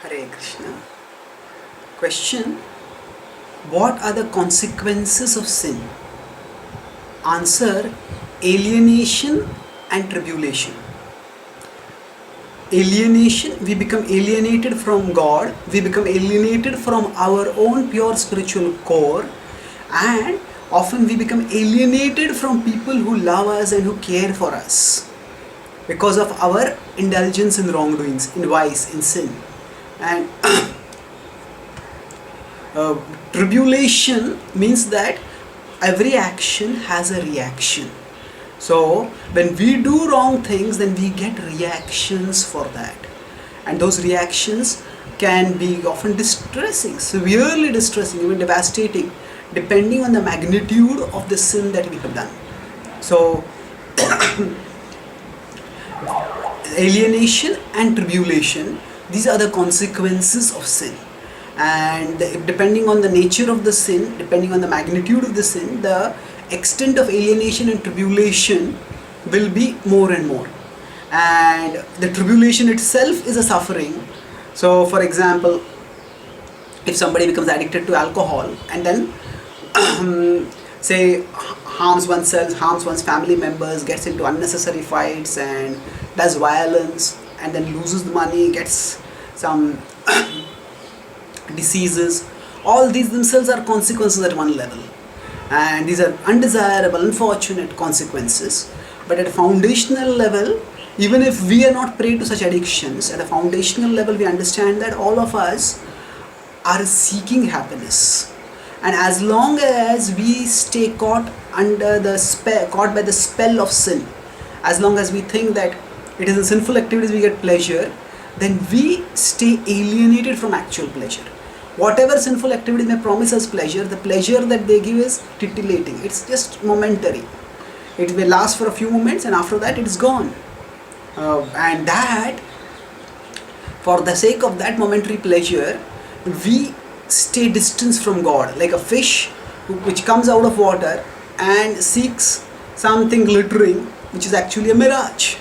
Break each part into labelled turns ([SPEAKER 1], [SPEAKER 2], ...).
[SPEAKER 1] Hare Krishna. Question: what are the consequences of sin? Answer: alienation and tribulation. Alienation, we become alienated from God, we become alienated from our own pure spiritual core, and often we become alienated from people who love us and who care for us because of our indulgence in wrongdoings, in vice, in sin. And tribulation means that every action has a reaction. So when we do wrong things, then we get reactions for that, and those reactions can be often distressing, severely distressing, even devastating, depending on the magnitude of the sin that we have done. So alienation and tribulation, these are the consequences of sin, and depending on the nature of the sin, depending on the magnitude of the sin, the extent of alienation and tribulation will be more and more. And the tribulation itself is a suffering. So for example, if somebody becomes addicted to alcohol and then say harms oneself, harms one's family members, gets into unnecessary fights and does violence, and then loses the money, gets some diseases, all these themselves are consequences at one level, and these are undesirable, unfortunate consequences. But at a foundational level, even if we are not prey to such addictions, at a foundational level we understand that all of us are seeking happiness, and as long as we stay caught under the caught by the spell of sin, as long as we think that it is in sinful activities we get pleasure, then we stay alienated from actual pleasure. Whatever sinful activity may promise us pleasure, the pleasure that they give is titillating. It's just momentary. It may last for a few moments, and after that it is gone. And that, for the sake of that momentary pleasure, we stay distance from God, like a fish which comes out of water and seeks something glittering, which is actually a mirage.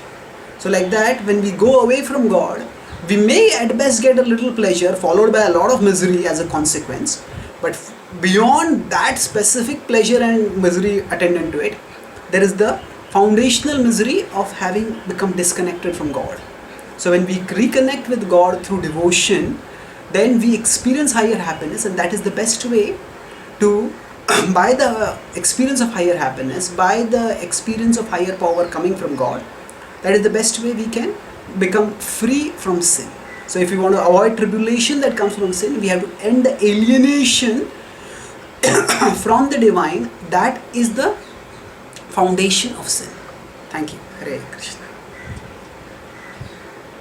[SPEAKER 1] So like that, when we go away from God, we may at best get a little pleasure followed by a lot of misery as a consequence, but beyond that specific pleasure and misery attendant to it, there is the foundational misery of having become disconnected from God. So when we reconnect with God through devotion, then we experience higher happiness, and that is the best way to by the experience of higher happiness, by the experience of higher power coming from God, that is the best way we can become free from sin. So if we want to avoid tribulation that comes from sin, we have to end the alienation from the divine. That is the foundation of sin. Thank you. Hare Krishna.